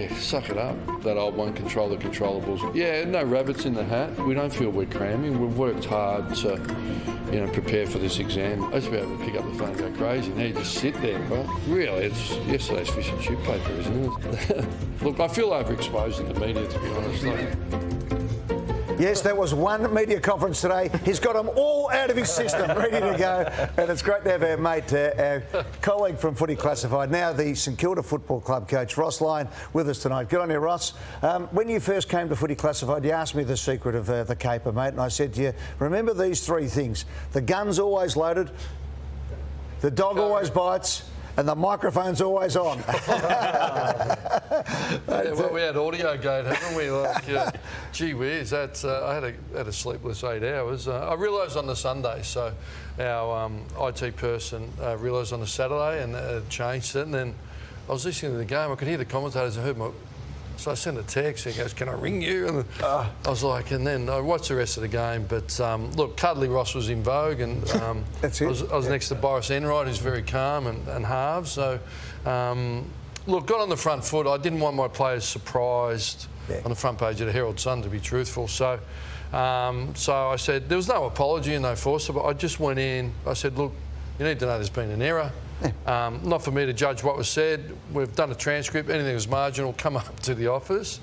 Yeah, suck it up, that old one, control the controllables. Yeah, no rabbits in the hat. We don't feel we're cramming. We've worked hard to, prepare for this exam. I used to be able to pick up the phone and go crazy. Now you just sit there, right? Really, it's yesterday's fish and chip paper, isn't it? Look, I feel overexposed in the media, to be honest. Yes, there was one media conference today. He's got them all out of his system, ready to go. And it's great to have our mate, our colleague from Footy Classified, now the St Kilda Football Club coach, Ross Lyon, with us tonight. Good on you, Ross. When you first came to Footy Classified, you asked me the secret of the caper, mate, and I said to you, remember these three things. The gun's always loaded, the dog always bites, and the microphone's always on. Yeah, well, we had audio gate, haven't we? Gee whiz, that's, I had a sleepless 8 hours. I realised on the Sunday, so our IT person realised on the Saturday and changed it. And then I was listening to the game. I could hear the commentators. I heard so I sent a text. He goes, "Can I ring you?" And I was like, and then I watched the rest of the game. But look, Cuddly Ross was in vogue, and That's it. I was next to Boris Enright, who's very calm and halves. So, look, got on the front foot. I didn't want my players surprised on the front page of the Herald Sun, to be truthful. So I said there was no apology and no force. But I just went in. I said, look, you need to know there's been an error. Not for me to judge what was said. We've done a transcript. Anything that was marginal, come up to the office.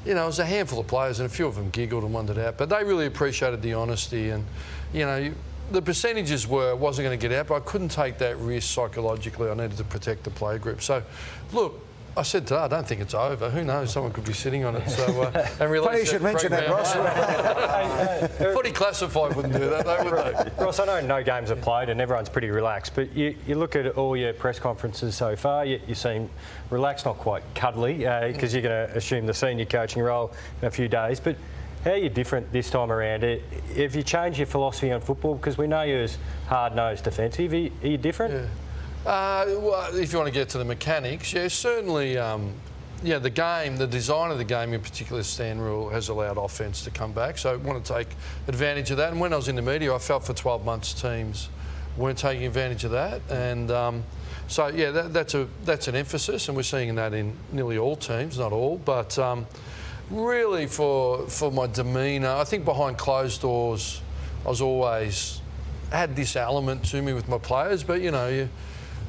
It was a handful of players, and a few of them giggled and wondered out. But they really appreciated the honesty, and the percentages were wasn't going to get out, but I couldn't take that risk psychologically. I needed to protect the player group. So, look, I said today, I don't think it's over. Who knows? Someone could be sitting on it. So, and Funny you should mention that, Ross. Footy Classified wouldn't do that, though, would they? Ross, I know no games are played and everyone's pretty relaxed, but you look at all your press conferences so far, you seem relaxed, not quite cuddly, because you're going to assume the senior coaching role in a few days. But how are you different this time around? Have you changed your philosophy on football? Because we know you're as hard-nosed defensive. Are you different? Yeah. Well, if you want to get to the mechanics, yeah, certainly, the game, the design of the game, in particular stand rule, has allowed offence to come back. So I want to take advantage of that. And when I was in the media, I felt for 12 months teams weren't taking advantage of that. And that's an emphasis, and we're seeing that in nearly all teams, not all. But really for my demeanour, I think behind closed doors, I was always had this element to me with my players, but there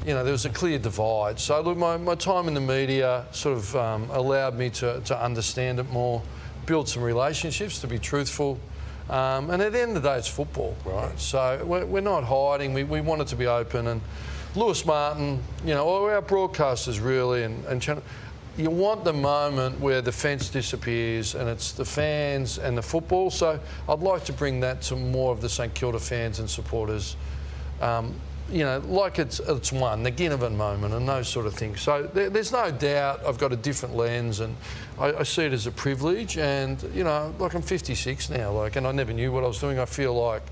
was a clear divide. So look, my time in the media sort of allowed me to understand it more, build some relationships, to be truthful. And at the end of the day, it's football, right? So we're not hiding. We want it to be open. And Lewis Martin, all our broadcasters really, and channel, you want the moment where the fence disappears and it's the fans and the football. So I'd like to bring that to more of the St Kilda fans and supporters. Like it's one, the Ginnivan moment and those sort of things. So there's no doubt I've got a different lens, and I see it as a privilege. And, like I'm 56 now, and I never knew what I was doing. I feel like,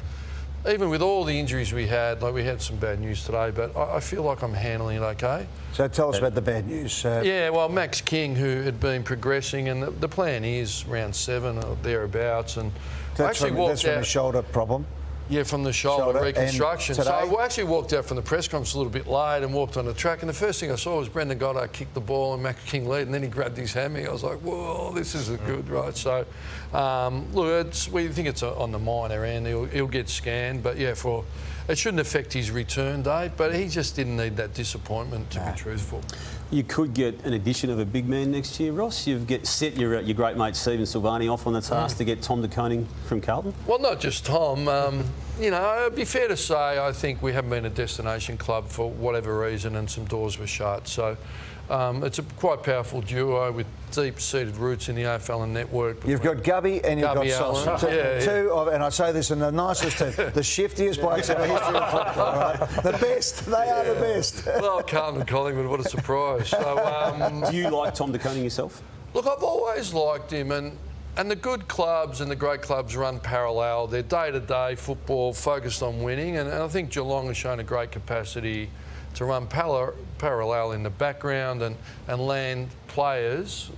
even with all the injuries we had some bad news today, but I feel like I'm handling it okay. So tell us about the bad news. Well, Max King, who had been progressing, and the plan is round 7 or thereabouts. And that's from a shoulder problem. Yeah, from the shoulder reconstruction. So I actually walked out from the press conference a little bit late and walked on the track, and the first thing I saw was Brendan Goddard kick the ball and Max King lead, and then he grabbed his hammy. I was like, whoa, this isn't good, right? So, look, we think it's on the minor end. He'll get scanned, but yeah, it shouldn't affect his return date, but he just didn't need that disappointment, to be truthful. You could get an addition of a big man next year, Ross. You've set your great mate Stephen Silvani off on the task to get Tom De Koning from Carlton. Well, not just Tom. It'd be fair to say I think we haven't been a destination club for whatever reason, and some doors were shut. So it's a quite powerful duo with deep-seated roots in the AFL and network. You've got Gubby and you've got Sauce. Two of, and I say this in the nicest term, the shiftiest blokes in the history of football, right? The best. They are the best. Well, Carlton and Collingwood, what a surprise. So, do you like Tom De Koning yourself? Look, I've always liked him, and the good clubs and the great clubs run parallel. They're day-to-day football, focused on winning, and I think Geelong has shown a great capacity to run parallel in the background and land players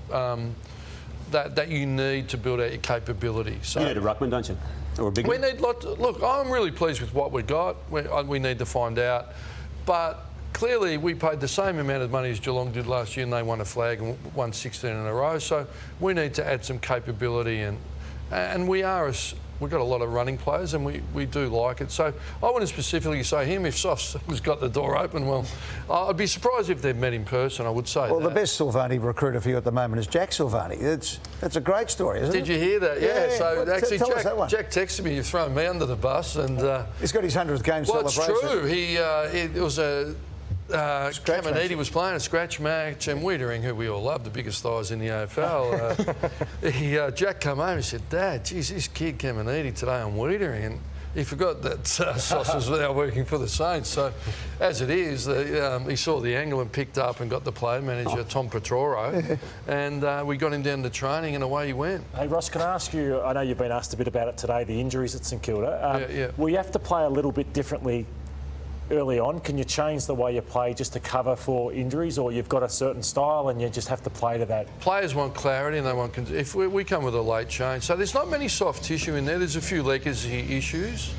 that you need to build out your capability. So you need a ruckman, don't you? Or a big one? We need look, I'm really pleased with what we got. We need to find out. But clearly we paid the same amount of money as Geelong did last year, and they won a flag and won 16 in a row. So we need to add some capability, and we've got a lot of running players, and we do like it. So I wouldn't specifically say him. If Soft's has got the door open, well, I'd be surprised if they've met in person, I would say. Well, that. the best Silvani recruiter for you at the moment is Jack Silvani. That's a great story, isn't it? Did you hear that? Yeah. So Well, actually, tell us that one. Jack texted me, "You've thrown me under the bus," and He's got his 100th game well, celebration. it's true. It was a. Scratch Caminiti match. was playing a scratch match, and Wiedering, who we all love, the biggest thighs in the AFL, Jack came home and said, "Dad, geez, this kid Caminiti today on Wiedering," and he forgot that Sauce was now working for the Saints. So, as it is, he saw the angle and picked up and got the player manager, Tom Petroro, and we got him down to training, and away he went. Hey Ross, can I ask you, I know you've been asked a bit about it today, the injuries at St Kilda. Yeah. Will you have to play a little bit differently early on? Can you change the way you play just to cover for injuries, or you've got a certain style and you just have to play to that? Players want clarity, and they want. If we come with a late change, so there's not many soft tissue in there. There's a few legacy issues,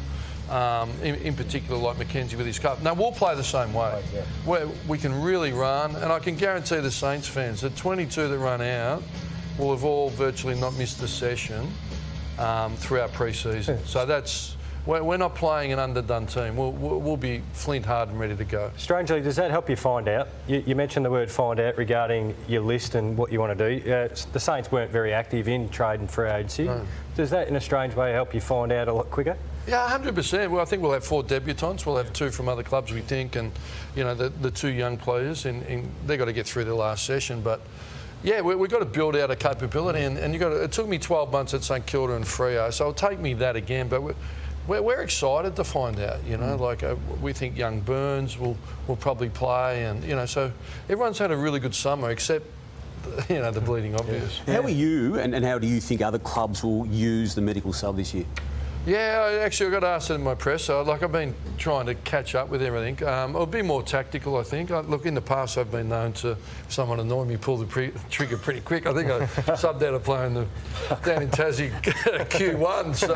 in particular like Mackenzie with his cup. No, we'll play the same way. Yeah. Where we can really run, and I can guarantee the Saints fans that 22 that run out will have all virtually not missed a session throughout pre-season. So that's. We're not playing an underdone team. We'll be flint hard and ready to go. Strangely, does that help you find out? You mentioned the word find out regarding your list and what you want to do. The Saints weren't very active in trade and free agency. No. Does that, in a strange way, help you find out a lot quicker? Yeah, 100%. Well, I think we'll have 4 debutants. We'll have 2 from other clubs, we think, and the 2 young players, and they've got to get through their last session. But yeah, we've got to build out a capability, and it took me 12 months at St Kilda and Freo, so it'll take me that again. But we're excited to find out, we think young Burns will probably play, and so everyone's had a really good summer except the bleeding obvious. How are you, and how do you think other clubs will use the medical sub this year? Yeah, I got asked it in my presser. I've been trying to catch up with everything. It'll be more tactical, I think. Look, in the past, I've been known to, if someone annoyed me, pull the trigger pretty quick. I think I subbed out a player down in Tassie Q1. So.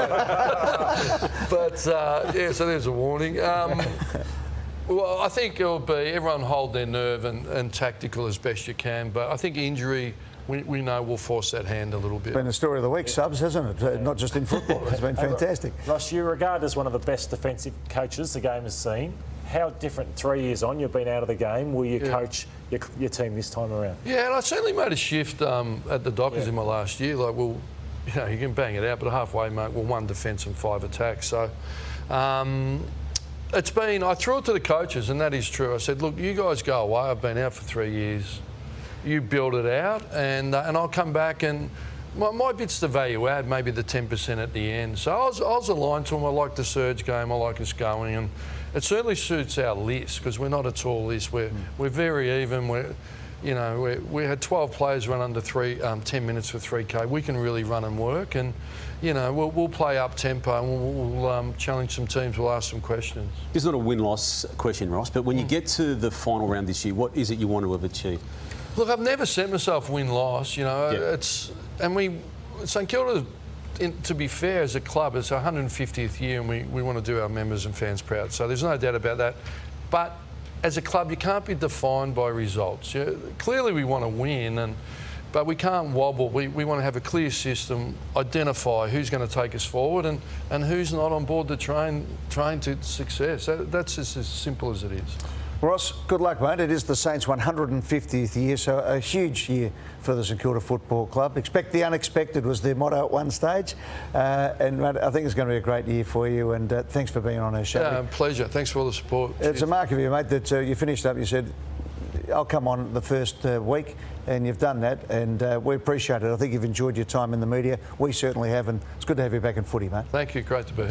So there's a warning. Well, I think it'll be everyone hold their nerve and tactical as best you can. But I think injury, we know will force that hand a little bit. It's been the story of the week, subs, hasn't it? Not just in football. It's been fantastic. Ross, you regard as one of the best defensive coaches the game has seen. How different, 3 years on, you've been out of the game, will you coach your team this time around? Yeah, and I certainly made a shift at the Dockers in my last year. You can bang it out, but halfway, mate, 1 defence and 5 attacks. So I threw it to the coaches, and that is true. I said, look, you guys go away. I've been out for 3 years. You build it out, and I'll come back, and my bit's the value add, maybe the 10% at the end. So I was aligned to them. I like the surge game. I like us going, and it certainly suits our list because we're not a tall list. We're very even. We had 12 players run under 10 minutes for 3K. We can really run and work, and we'll play up tempo, and we'll challenge some teams. We'll ask some questions. It's not a win-loss question, Ross, but when you get to the final round this year, what is it you want to have achieved? Look, I've never set myself win-loss. St Kilda, to be fair, as a club, it's our 150th year, and we want to do our members and fans proud. So there's no doubt about that. But as a club, you can't be defined by results. Clearly, we want to win, but we can't wobble. We want to have a clear system, identify who's going to take us forward, and who's not on board the train to success. That's just as simple as it is. Ross, good luck, mate. It is the Saints' 150th year, so a huge year for the St Kilda Football Club. Expect the unexpected was their motto at one stage. And mate, I think it's going to be a great year for you, and thanks for being on our show. Yeah, pleasure. Thanks for all the support. It's a mark of you, mate, that you finished up. You said, I'll come on the first week, and you've done that, and we appreciate it. I think you've enjoyed your time in the media. We certainly have, and it's good to have you back in footy, mate. Thank you. Great to be here.